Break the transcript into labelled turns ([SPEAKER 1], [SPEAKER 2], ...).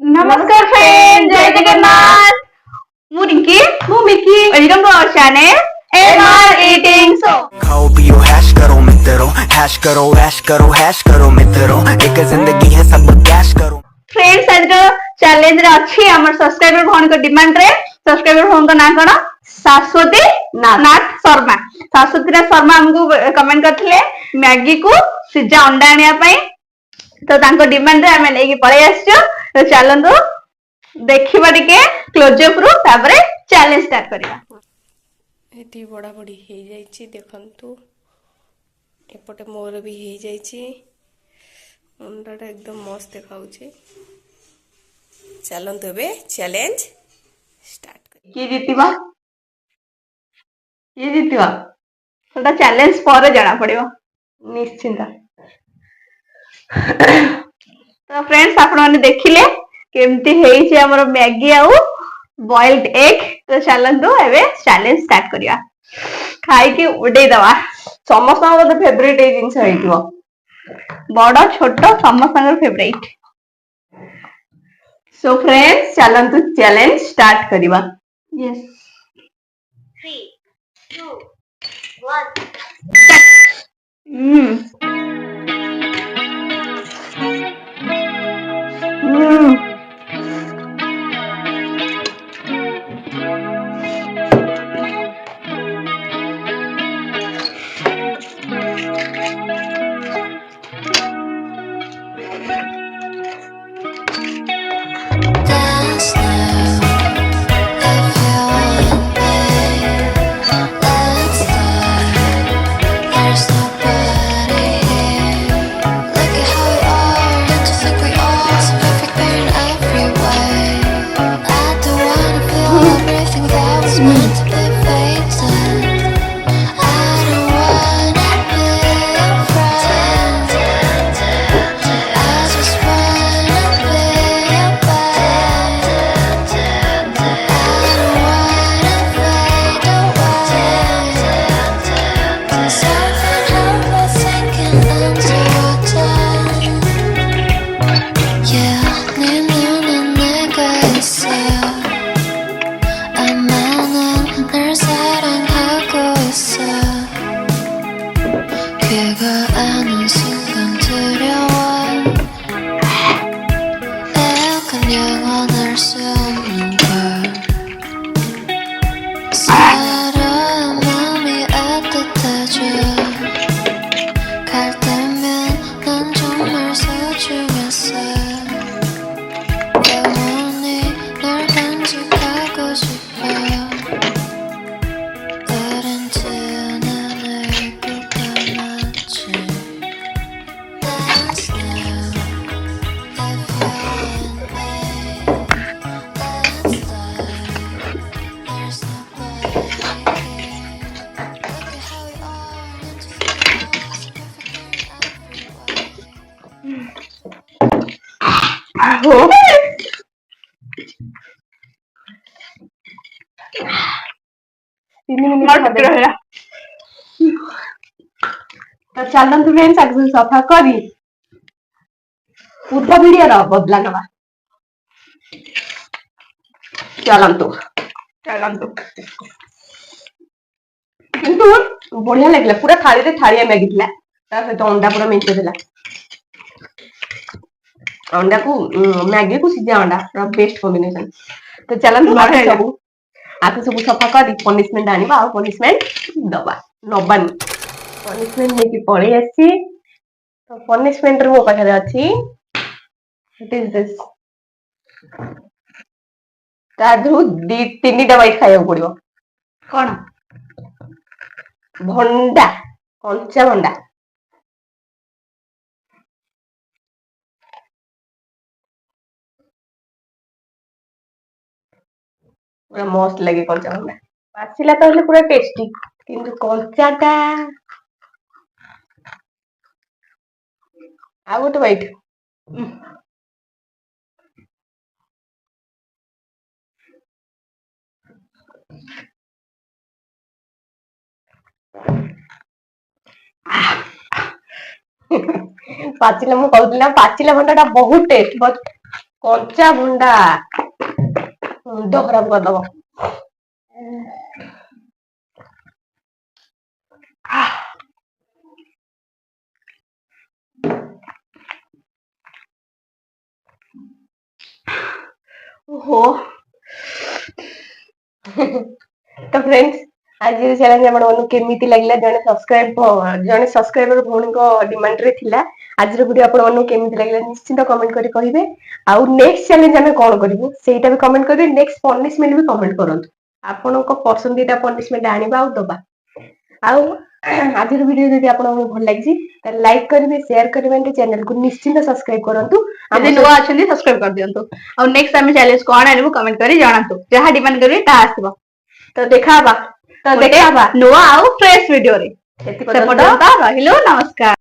[SPEAKER 1] नमस्कार फ्रेंड, जय जगन्नाथ। मु रिंकी, मु Miki, welcome to our channel MR eating show.
[SPEAKER 2] खाओ पियो हैश करो मित्रों, हैश करो ऐश करो हैश करो मित्रों, एक जिंदगी है सब कैश करो।
[SPEAKER 1] फ्रेंड्स, आज जो चैलेंज रे अछि हमर सब्सक्राइबर भन को डिमांड रे, सब्सक्राइबर भन को ना कोन शाश्वती नाथ शर्मा। शाश्वती नाथ शर्मा हमको कमेंट करथिले मैगी को सिजा अंडा आनिया पई, तो तांको डिमांड रे हमें लेके पळे आछो। तो चलंतु देखिबा टिके क्लोजअप रु, तापरे चैलेंज स्टार्ट करिया।
[SPEAKER 3] एटी बड़ा बड़ी हो जाइए देखु एपटे मोर भी हो जाइए अंडाटा एकदम मस्त देखा चलते ए चैलेंज स्टार्ट
[SPEAKER 1] किए जीतवा सेटा चैलेंज पर जाना पड़िबो निश्चिंत। तो फ्रेंड्स, आपण माने देखिले केमती हेइछि हमर मैगी आउ बॉइल्ड एग। तो चलंतु एबे चैलेंज स्टार्ट करिया, खाई के उडे दवा। समस्त हमर फेवरेट ए जिंस हेइथिबो, बड़ छोट समस्त फेवरेट। सो फ्रेंड्स, चलंतु चैलेंज स्टार्ट करिवा। यस 3 2 1 तो चलतु फ्रेंड्स, आगे सफा करी पूर्व वीडियो बदला नवा। चलतु किंतु बढ़िया लगला, पूरा थाली रे थालिया मैगी थिला, ता सहित अंडा पूरा मिक्स थिला। अंडा को मैगी को सिजा अंडा पूरा बेस्ट कॉम्बिनेशन। तो चलतु आके सब सफा करी पनिशमेंट आनिबा आ पनिशमेंट दबा नबानी। पनिशमेंट नेकी पळे आसी, तो पनिशमेंट रो पाखरे अछि। इट इज दिस, ताधु दी तीनी दवाई खाइयो पड़िबो। कोन भंडा, कंचा भंडा। पूरा मस्त लगे कंचा भंडा, पाचिला तो हेले पूरा टेस्टी, किंतु कंचाटा आ गोटे बाइट।
[SPEAKER 4] ପାଚିଲା ମୁଁ କହୁଥିଲି ନା ପାଚିଲା ଭଣ୍ଡା ଟା ବହୁତ ଟେଷ୍ଟ, ବଟ କଞ୍ଚା ଭଣ୍ଡା ମୁଣ୍ଡ ଖରାପ କରିଦବ।
[SPEAKER 1] ଓହୋ
[SPEAKER 4] ତ फ्रेंड्स आज चैलेंज आपको केमिति लागला जने सब्सक्राइबर भौणीको डिमांड रे थिला आज वीडियो आपको केमिति लागला निश्चित कमेंट करी कहिबे। आउ नेक्स्ट चैलेंज हमें कोन करिवो सेटा भी कमेंट करिवे, नेक्स्ट पनिशमेंट भी कमेंट करंतु, आपनको पसंदीदा पनिशमेंट आनिबा आउ दबा। आउ आज वीडियो जदि आपको भल लागिछि त लाइक करिवे, शेयर करिवे, एंड चैनल को निश्चित सब्सक्राइब करंतु।
[SPEAKER 1] यदि नुआ अछंती सब्सक्राइब कर दियंतु। और नेक्स्ट टाइम चैलेंज कोन आनिबो कमेंट करी जणांतु, जहा डिमांड करिवे ता आसीबो।
[SPEAKER 4] तो देखाबा
[SPEAKER 1] नुआ आउ फ्रेश वीडियो रे।
[SPEAKER 4] एति
[SPEAKER 1] से पर्यंत रहिलो, नमस्कार।